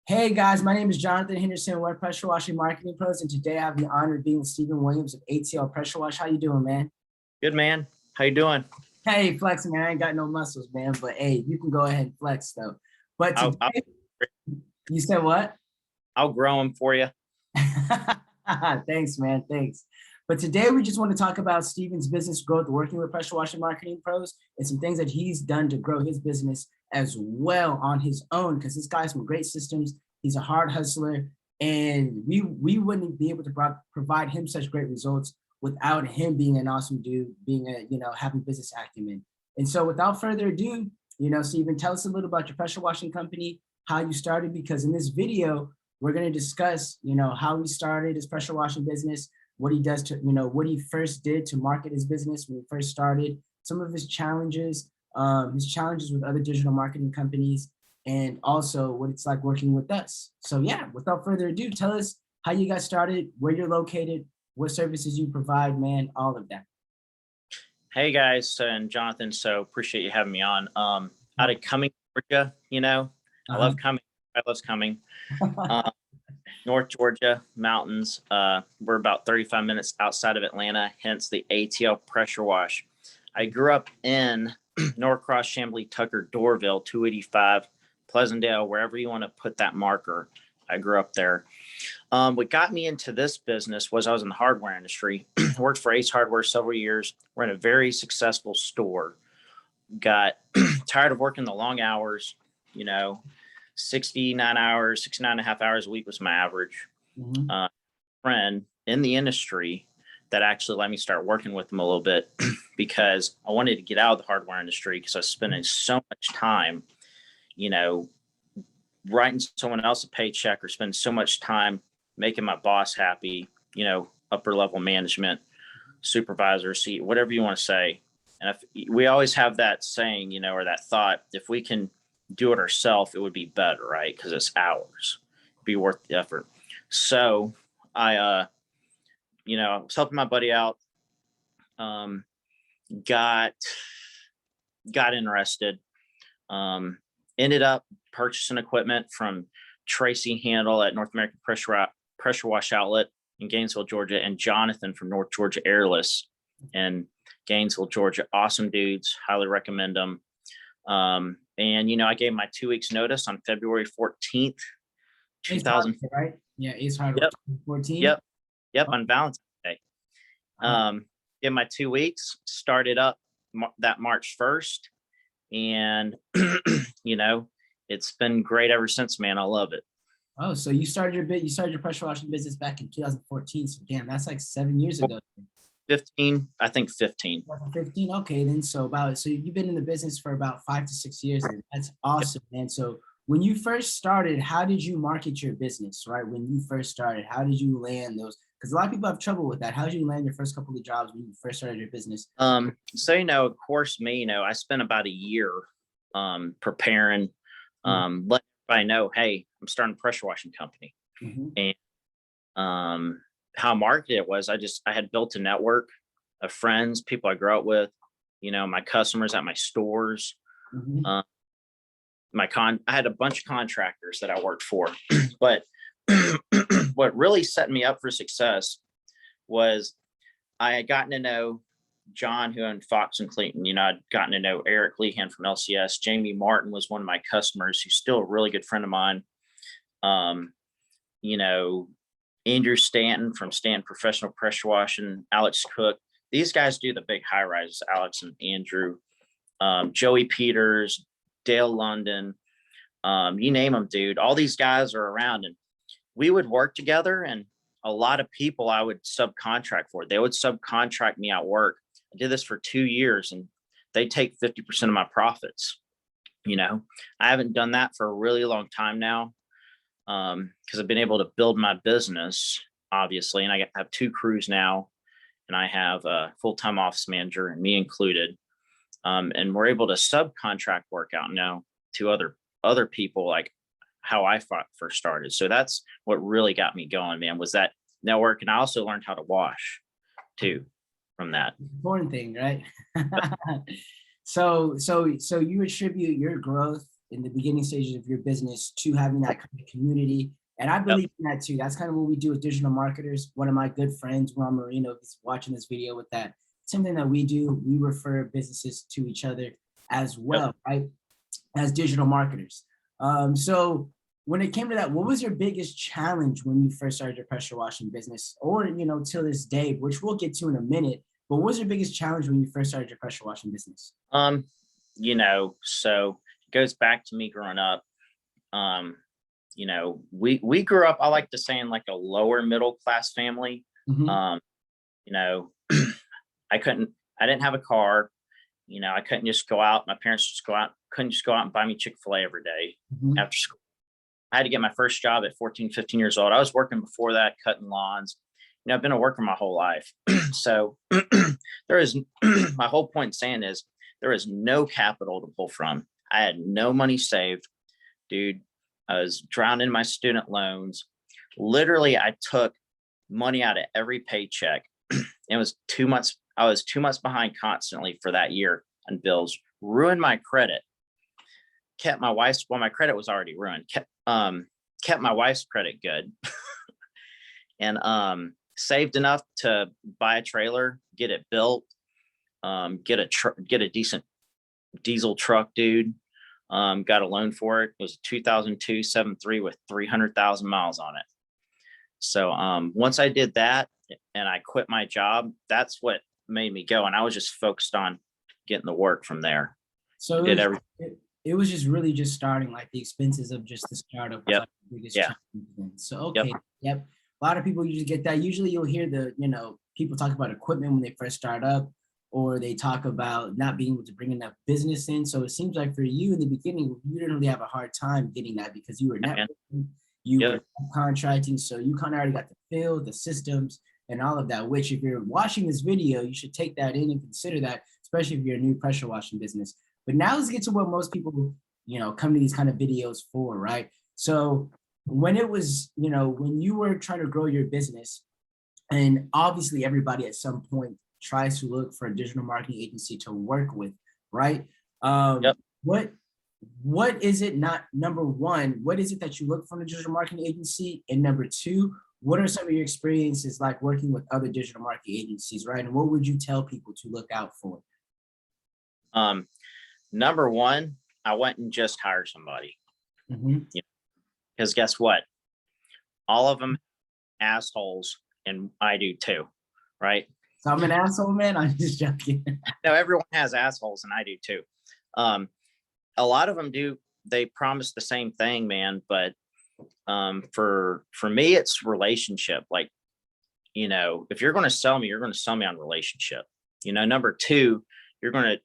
Hey guys, my name is Jonathan Henderson. We're Pressure Washing Marketing Pros, and today I have the honor of being with Stephen Williams of ATL Pressure Wash. How you doing, man? Good, man. How you doing? Hey, flexing, man. I ain't got no muscles, man, but hey, you can go ahead and flex though. But I'll, I'll, today, you said what? I'll grow them for you. Thanks, man. Thanks. But today we just want to talk about Stephen's business growth, working with Pressure Washing Marketing Pros, and some things that he's done to grow his business as well on his own. Because this guy's some great systems. He's a hard hustler, and we wouldn't be able to provide him such great results without him being an awesome dude, being having business acumen. And so, without further ado, Stephen, tell us a little about your pressure washing company, how you started. Because in this video, we're going to discuss, how he started his pressure washing business, what he does to, what he first did to market his business when he first started, some of his challenges with other digital marketing companies, and also what it's like working with us. So yeah, without further ado, tell us how you got started, where you're located, what services you provide, man, all of that. Hey guys, and Jonathan, so appreciate you having me on. Out of Cumming, Georgia, I love Cumming. I love Cumming. North Georgia mountains. We're about 35 minutes outside of Atlanta, hence the ATL Pressure Wash. I grew up in Norcross, Chamblee, Tucker, Dorville, 285, Pleasantdale, wherever you want to put that marker. I grew up there. What got me into this business was I was in the hardware industry. Worked for Ace Hardware several years. We're in a very successful store. Got tired of working the long hours, 69 hours, 69 and a half hours a week was my average. Friend in the industry that actually let me start working with them a little bit because I wanted to get out of the hardware industry because I was spending so much time, writing someone else a paycheck or spend so much time making my boss happy, upper level management, supervisor, seat, whatever you want to say. And we always have that saying, or that thought, if we can do it ourselves, it would be better, right? Because it's ours, be worth the effort. So I was helping my buddy out, got interested, ended up purchasing equipment from Tracy Handle at North American Pressure Wash Outlet in Gainesville, Georgia, and Jonathan from North Georgia Airless in Gainesville, Georgia. Awesome dudes, highly recommend them. And I gave my 2 weeks notice on February 14th, 2000. Right? Yeah, Ace Hardware. Yep. 14. Yep. On Valentine's Day. In my 2 weeks, started up that March 1st, and it's been great ever since, man. I love it. Oh, so you started your pressure washing business back in 2014. So damn, that's like 7 years ago. 15, I think 15. 15. Okay, then so you've been in the business for about 5 to 6 years. And that's awesome, man. So when you first started, how did you market your business, right? When you first started, how did you land those? Because a lot of people have trouble with that. How did you land your first couple of jobs when you first started your business? So of course, I spent about a year preparing, letting everybody know, hey, I'm starting a pressure washing company. And how I marketed it was I had built a network of friends, people I grew up with, my customers at my stores. I had a bunch of contractors that I worked for, but what really set me up for success was I had gotten to know John, who owned Fox and Clayton. I'd gotten to know Eric Lehan from LCS. Jamie Martin was one of my customers, who's still a really good friend of mine. Andrew Stanton from Stanton Professional Pressure Washing, Alex Cook. These guys do the big high rises, Alex and Andrew, Joey Peters, Dale London, you name them, dude. All these guys are around, and we would work together, and a lot of people I would subcontract for. They would subcontract me out work. I did this for 2 years, and they take 50% of my profits. I haven't done that for a really long time now, because I've been able to build my business, obviously, and I have 2 crews now, and I have a full-time office manager, and me included, and we're able to subcontract work out now to other people, like how I first started. So that's what really got me going, man, was that network. And I also learned how to wash too from that. Important thing, right? So you attribute your growth in the beginning stages of your business to having that kind of community. And I believe in that too. That's kind of what we do as digital marketers. One of my good friends, Ron Marino, is watching this video with that. Something that we do, we refer businesses to each other as well, right? As digital marketers. So when it came to that, what was your biggest challenge when you first started your pressure washing business, or, you know, till this day, which we'll get to in a minute, but what was your biggest challenge when you first started your pressure washing business? You know, so it goes back to me growing up. You know, we grew up, I like to say, in like a lower middle class family. Mhm. You know, I didn't have a car. You know, I couldn't just go out. My parents just couldn't just go out and buy me Chick-fil-A every day Mhm. after school. I had to get my first job at 14, 15 years old. I was working before that, cutting lawns. You know, I've been a worker my whole life. So there is, my whole point saying is there is no capital to pull from. I had no money saved, dude. I was drowning in my student loans. Literally, I took money out of every paycheck. It was 2 months. I was 2 months behind constantly for that year on bills. Ruined my credit. Kept my wife's, well, my credit was already ruined. Kept my wife's credit good, and saved enough to buy a trailer, get it built, get a decent diesel truck, dude. Got a loan for it. It was a 2002 7.3 with 300,000 miles on it. So once I did that and I quit my job, that's what made me go. And I was just focused on getting the work from there. So Did everything. it was just really just starting, like the expenses of just the startup was Yep. like the biggest Yeah. challenge then. So, Yep. okay. Yep. A lot of people usually get that. Usually you'll hear the, you know, people talk about equipment when they first start up, or they talk about not being able to bring enough business in. So it seems like for you in the beginning, you didn't really have a hard time getting that because you were Yeah, man. networking, you Yep. were contracting. So you kind of already got the field, the systems, and all of that, which if you're watching this video, you should take that in and consider that, especially if you're a new pressure washing business. But now let's get to what most people, you know, come to these kind of videos for, right? So when it was, you know, when you were trying to grow your business, and obviously everybody at some point tries to look for a digital marketing agency to work with, right? Yep. What is it, not number one, what is it that you look for in a digital marketing agency? And number two, what are some of your experiences like working with other digital marketing agencies, right? And what would you tell people to look out for? Number one, I went and just hired somebody. Mhm. Because guess what? All of them assholes, and I do too, right? So I'm an asshole, man. I'm just joking. No, everyone has assholes, and I do too. A lot of them do. They promise the same thing, man. But for me, it's relationship. Like, you know, if you're going to sell me, you're going to sell me on relationship. You know, number two, you're going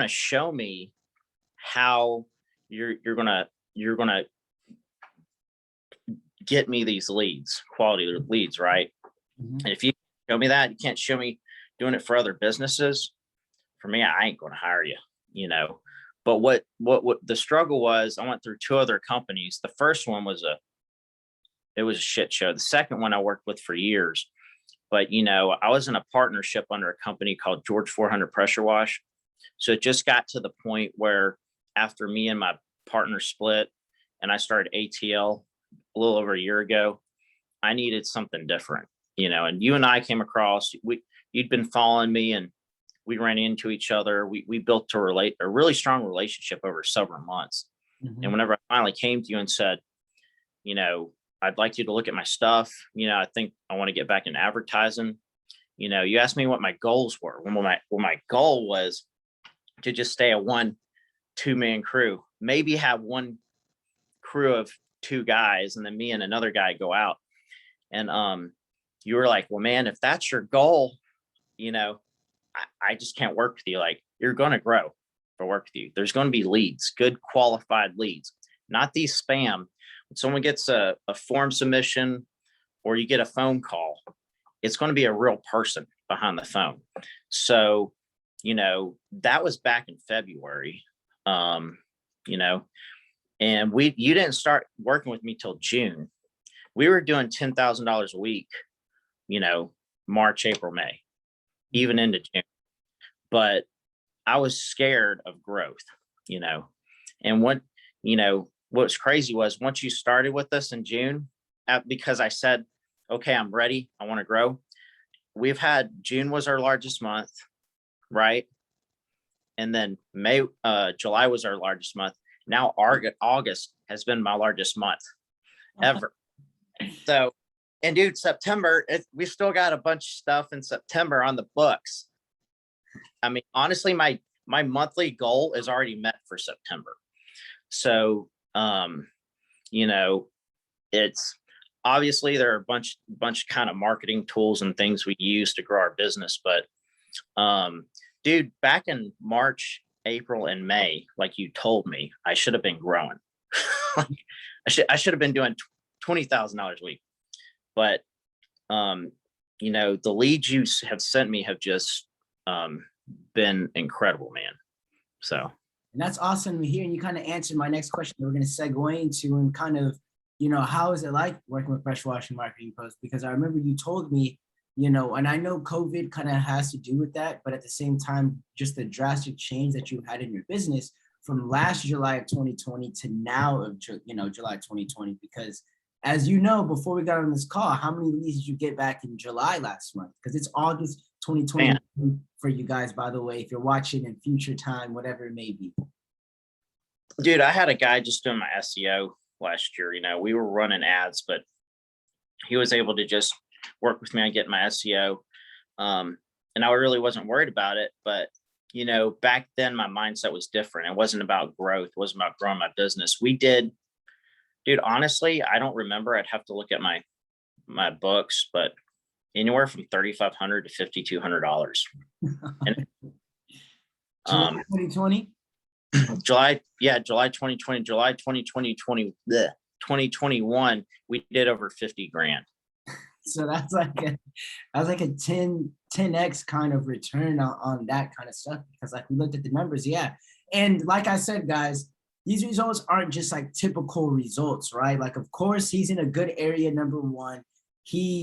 to show me how you're going to get me these leads, quality leads, right? Mhm. And if you show me that, you can't show me doing it for other businesses. For me, I ain't going to hire you, you know. But what the struggle was, I went through two other companies. The first one was it was a shit show. The second one I worked with for years, but you know, I was in a partnership under a company called George 400 Pressure Wash. So it just got to the point where after me and my partner split and I started ATL a little over a year ago, I needed something different, you know, and you and I came across, you'd been following me and we ran into each other. We built a really strong relationship over several months. And Mhm. whenever I finally came to you and said, you know, I'd like you to look at my stuff, you know, I think I want to get back in advertising. You know, you asked me what my goals were. My goal was to just stay a 1-2 man crew, maybe have one crew of two guys and then me and another guy go out. And you were like, well, man, if that's your goal, you know, I just can't work with you. Like, you're going to grow for work with you. There's going to be leads, good qualified leads, not these spam. When someone gets a form submission or you get a phone call, it's going to be a real person behind the phone. So, you know, that was back in February, you know, and you didn't start working with me till June. We were doing $10,000 a week, you know, March, April, May, even into June. But I was scared of growth, you know, and what's crazy was once you started with us in June, because I said, okay, I'm ready. I want to grow. June was our largest month, right? And then July was our largest month. Now August has been my largest month ever. So, and dude, September, we still got a bunch of stuff in September on the books. I mean, honestly, my monthly goal is already met for September. So, it's obviously there are a bunch of kind of marketing tools and things we use to grow our business. But, dude, back in March, April, and May, like you told me, I should have been growing. I should have been doing $20,000 a week. But, the leads you have sent me have just been incredible, man. So. And that's awesome to hear. And you kind of answered my next question that we're going to segue into, and kind of, how is it like working with Pressure Washing Marketing Pros? Because I remember you told me, and I know COVID kind of has to do with that, but at the same time, just the drastic change that you had in your business from last July of 2020 to now of, July 2020, because as you know, before we got on this call, how many leads did you get back in July last month? Because it's August 2020 for you guys, by the way, if you're watching in future time, whatever it may be. Dude, I had a guy just doing my SEO last year. We were running ads, but he was able to just work with me on getting my SEO. And I really wasn't worried about it. But, back then my mindset was different. It wasn't about growth. It wasn't about growing my business. Dude, honestly, I don't remember. I'd have to look at my books, but anywhere from $3,500 to $5,200. And, 2020? July 2020, July 2020, 2021, we did over 50 grand. So that's like a 10x kind of return on that kind of stuff, because like we looked at the numbers. Yeah. And like I said, guys, these results aren't just like typical results, right? Like, of course, he's in a good area, number one.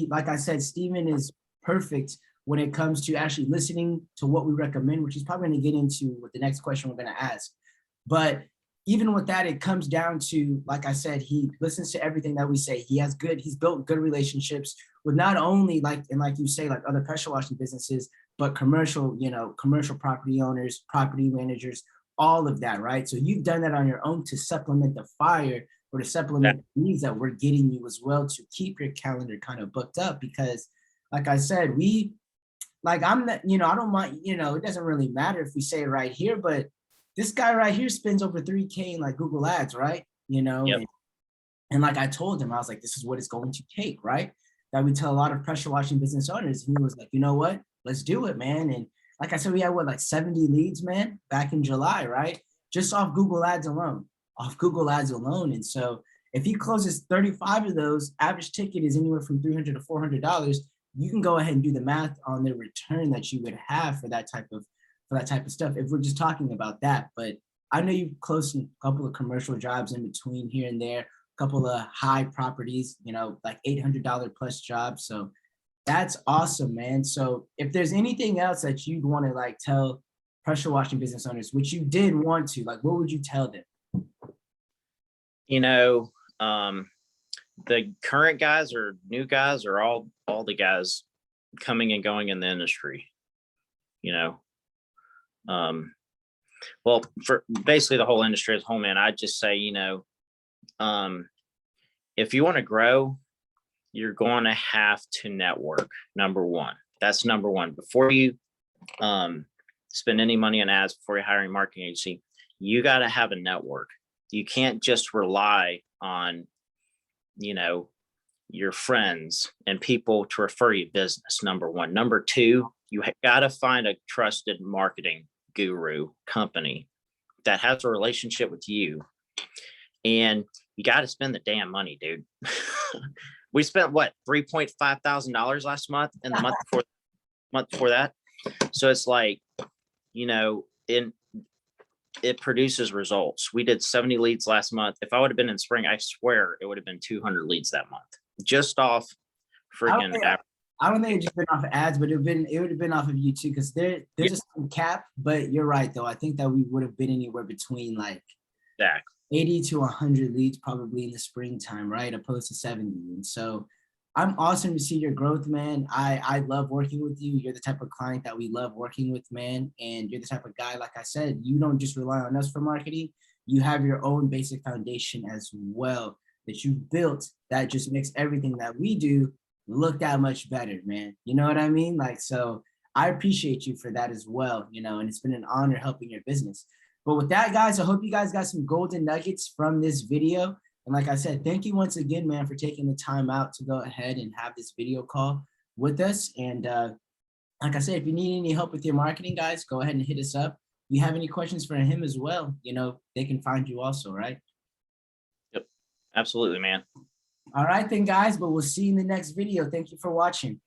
Like I said, Steven is perfect when it comes to actually listening to what we recommend, which he's probably going to get into with the next question we're going to ask. But even with that, it comes down to, like I said, he listens to everything that we say. He's built good relationships with not only like you say, like other pressure washing businesses, but commercial property owners, property managers, all of that, right? So you've done that on your own to supplement the fire, or to supplement the needs that we're getting you as well, to keep your calendar kind of booked up. Because like I said, I'm not, I don't mind, it doesn't really matter if we say it right here, but this guy right here spends over 3K in like Google ads, right? Yep. And like I told him, I was like, this is what it's going to take, right? That we tell a lot of pressure washing business owners. And he was like, you know what? Let's do it, man. And like I said, we had like 70 leads, man, back in July, right? Just off Google ads alone. And so if he closes 35 of those, average ticket is anywhere from $300 to $400. You can go ahead and do the math on the return that you would have for that type of stuff, if we're just talking about that. But I know you've closed a couple of commercial jobs in between here and there, a couple of high properties, like $800 plus jobs. So that's awesome, man. So if there's anything else that you'd want to like tell pressure washing business owners, which you did want to, like, what would you tell them? The current guys or new guys, or all the guys coming and going in the industry, well, for basically the whole industry as a whole, man, I'd just say, if you want to grow, you're going to have to network. Number one. That's number one. Before you spend any money on ads, before you're hiring a marketing agency, you got to have a network. You can't just rely on, your friends and people to refer you business. Number one. Number two, you got to find a trusted marketing guru company that has a relationship with you, and you got to spend the damn money, dude. We spent what, $3,500 last month, and the month before that. So it's like, it produces results. We did 70 leads last month. If I would have been in spring, I swear it would have been 200 leads that month, just off freaking. I don't think it just been off of ads, but it would have been off of you too, because there's a certain cap. But you're right, though. I think that we would have been anywhere between like. Exactly. 80 to 100 leads probably in the springtime, right? Opposed to 70. And so I'm awesome to see your growth, man. I love working with you. You're the type of client that we love working with, man. And you're the type of guy, like I said, you don't just rely on us for marketing. You have your own basic foundation as well that you built that just makes everything that we do look that much better, man. You know what I mean? Like, so I appreciate you for that as well, you know, and it's been an honor helping your business. But with that, guys, I hope you guys got some golden nuggets from this video. And like I said, thank you once again, man, for taking the time out to go ahead and have this video call with us. And like I said, if you need any help with your marketing, guys, go ahead and hit us up. If you have any questions for him as well, you know, they can find you also, right? Yep. Absolutely, man. All right then, guys, but we'll see you in the next video. Thank you for watching.